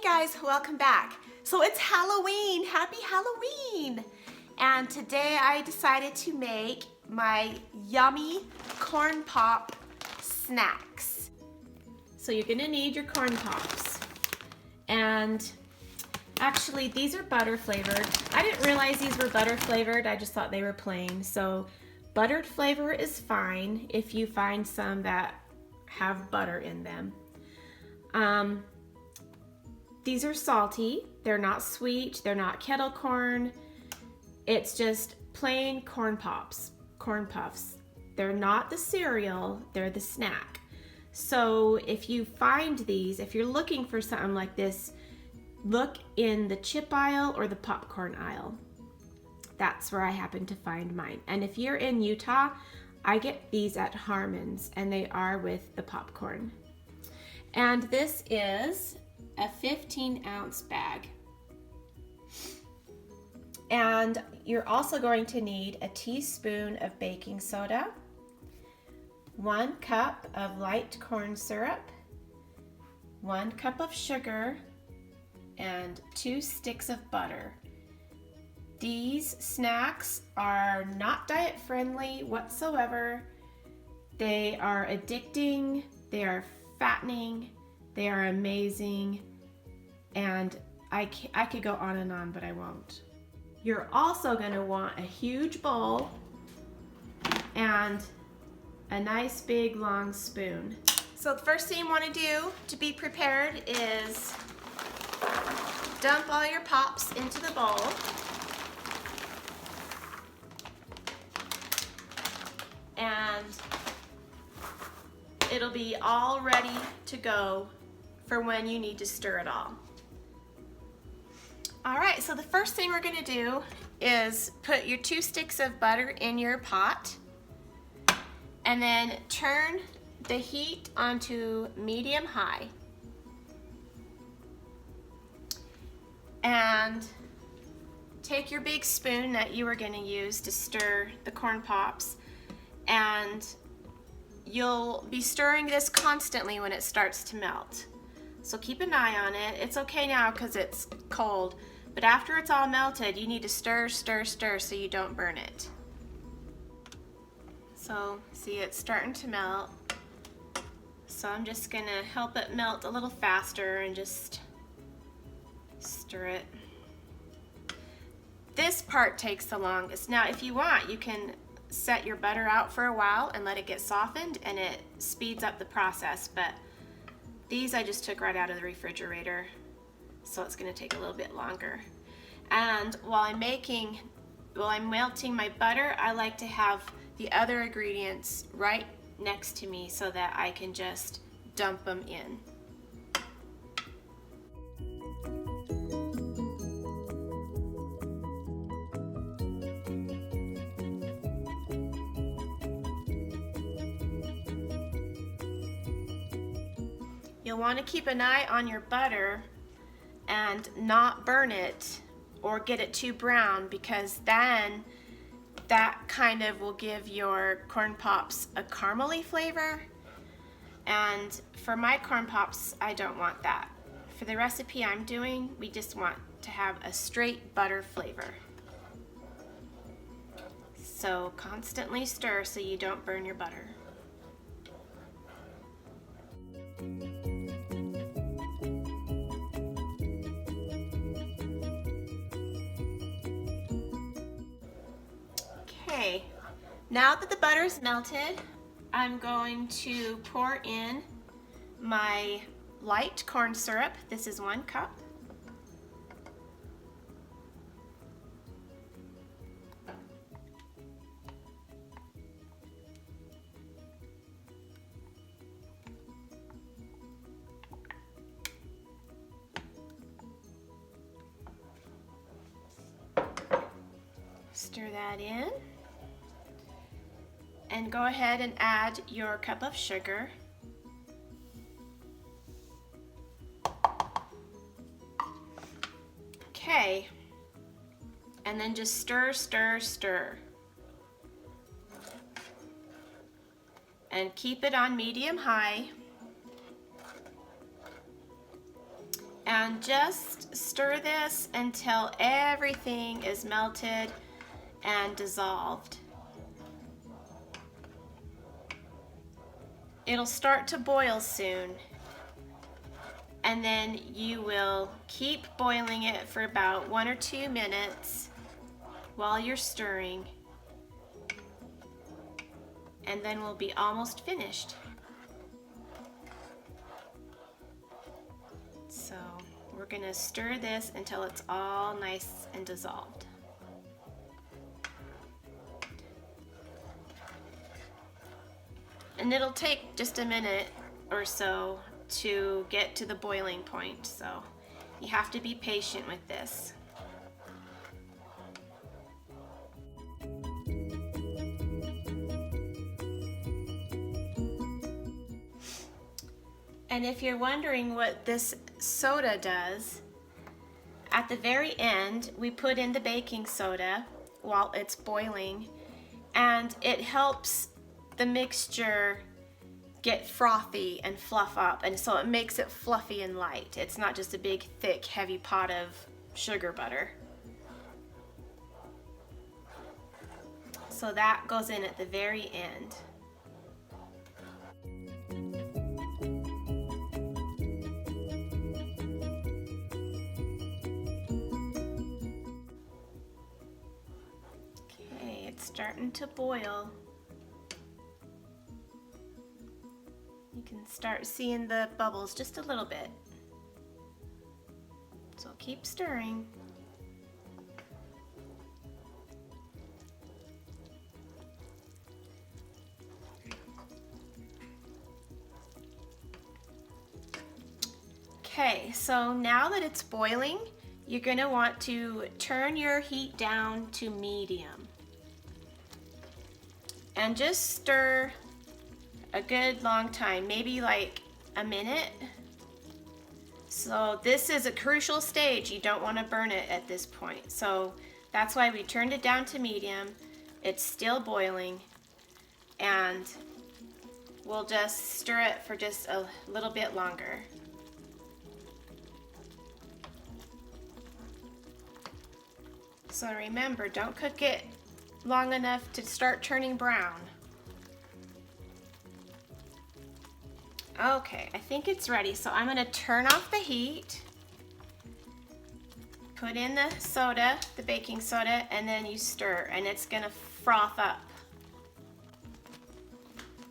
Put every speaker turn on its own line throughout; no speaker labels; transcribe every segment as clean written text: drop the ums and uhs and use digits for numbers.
guys, welcome back. So it's Halloween, happy Halloween. And today I decided to make my yummy corn pop snacks. So you're gonna need your corn pops. And actually these are butter flavored. I didn't realize these were butter flavored, I just thought they were plain. So buttered flavor is fine if you find some that have butter in them. These are salty, they're not sweet, they're not kettle corn. It's just plain corn pops, corn puffs. They're not the cereal, they're the snack. So if you find these, if you're looking for something like this, look in the chip aisle or the popcorn aisle. That's where I happen to find mine. And if you're in Utah, I get these at Harmon's and they are with the popcorn. And this is a 15-ounce bag. And you're also going to need a teaspoon of baking soda, 1 cup of light corn syrup, 1 cup of sugar, and 2 sticks of butter. These snacks are not diet friendly whatsoever. They are addicting, they are fattening, they are amazing, and I could go on and on, but I won't. You're also going to want a huge bowl and a nice big long spoon. So the first thing you want to do to be prepared is dump all your pops into the bowl. And it'll be all ready to go for when you need to stir it all. All right, so the first thing we're gonna do is put your 2 sticks of butter in your pot and then turn the heat onto medium-high. And take your big spoon that you were gonna use to stir the corn pops, and you'll be stirring this constantly when it starts to melt. So keep an eye on it. It's okay now because it's cold, but after it's all melted, you need to stir, stir, stir so you don't burn it. So see, it's starting to melt. So I'm just gonna help it melt a little faster and just stir it. This part takes the longest. Now, if you want, you can set your butter out for a while and let it get softened, and it speeds up the process, but these I just took right out of the refrigerator, so it's going to take a little bit longer. And while I'm melting my butter, I like to have the other ingredients right next to me so that I can just dump them in. You'll want to keep an eye on your butter and not burn it or get it too brown, because then that kind of will give your corn pops a caramely flavor. And for my corn pops, I don't want that. For the recipe I'm doing, we just want to have a straight butter flavor. So constantly stir so you don't burn your butter. Okay, now that the butter is melted, I'm going to pour in my light corn syrup. This is 1 cup. Stir that in. And go ahead and add your cup of sugar. Okay, and then just stir, stir, stir. And keep it on medium-high. And just stir this until everything is melted and dissolved. It'll start to boil soon, and then you will keep boiling it for about 1 or 2 minutes while you're stirring, and then we'll be almost finished. So we're gonna stir this until it's all nice and dissolved. And it'll take just a minute or so to get to the boiling point, so you have to be patient with this. And if you're wondering what this soda does, at the very end we put in the baking soda while it's boiling, and it helps the mixture get frothy and fluff up, and so it makes it fluffy and light. It's not just a big thick heavy pot of sugar butter. So that goes in at the very end. Okay, it's starting to boil. You can start seeing the bubbles just a little bit. So keep stirring. Okay, so now that it's boiling, you're going to want to turn your heat down to medium. And just stir a good long time, maybe like a minute. So this is a crucial stage. You don't want to burn it at this point. So that's why we turned it down to medium. It's still boiling, and we'll just stir it for just a little bit longer. So remember, don't cook it long enough to start turning brown. Okay, I think it's ready, so I'm gonna turn off the heat, put in the soda, the baking soda, and then you stir, and it's gonna froth up.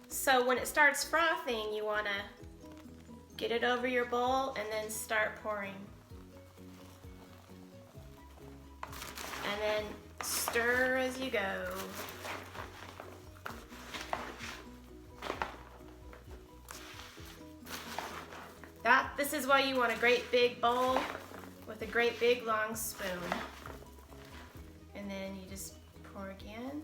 So when it starts frothing, you wanna get it over your bowl and then start pouring. And then stir as you go. This is why you want a great big bowl with a great big long spoon. And then you just pour again.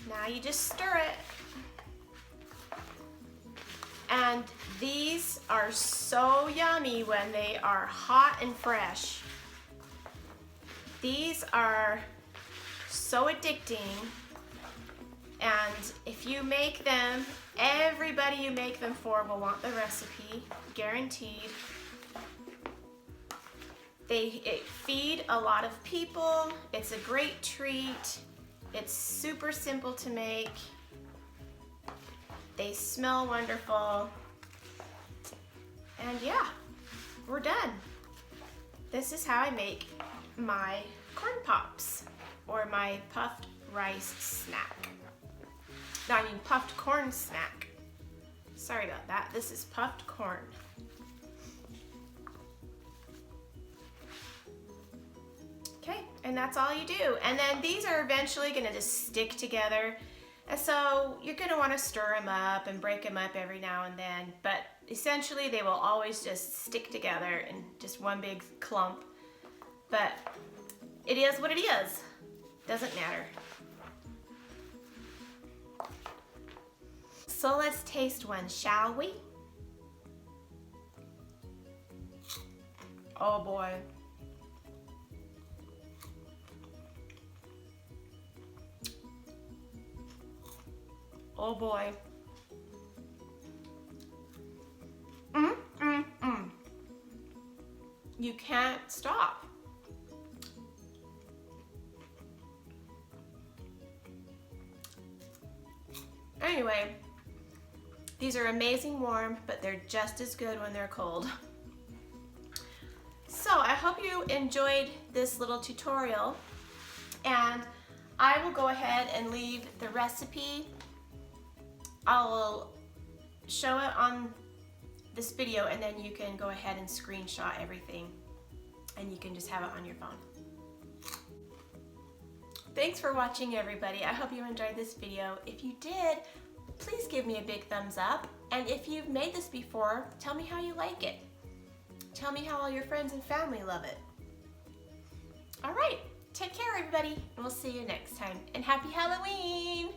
Now you just stir it. And these are so yummy when they are hot and fresh. These are so addicting. And if you make them, everybody you make them for will want the recipe, guaranteed. They feed a lot of people. It's a great treat. It's super simple to make. They smell wonderful. And yeah, we're done. This is how I make my corn pops, or my puffed rice snack. No, I mean puffed corn snack. Sorry about that. This is puffed corn. Okay, and that's all you do. And then these are eventually gonna just stick together. And so you're gonna wanna stir them up and break them up every now and then, but essentially they will always just stick together in just one big clump. But it is what it is. Doesn't matter. So let's taste one, shall we? Oh boy. Oh boy. You can't stop. Anyway, these are amazing warm, but they're just as good when they're cold. So I hope you enjoyed this little tutorial, and I will go ahead and leave the recipe. I will show it on this video, and then you can go ahead and screenshot everything, and you can just have it on your phone. Thanks for watching, everybody. I hope you enjoyed this video. If you did, please give me a big thumbs up, and if you've made this before, tell me how you like it. Tell me how all your friends and family love it. All right, take care, everybody, and we'll see you next time. And happy Halloween!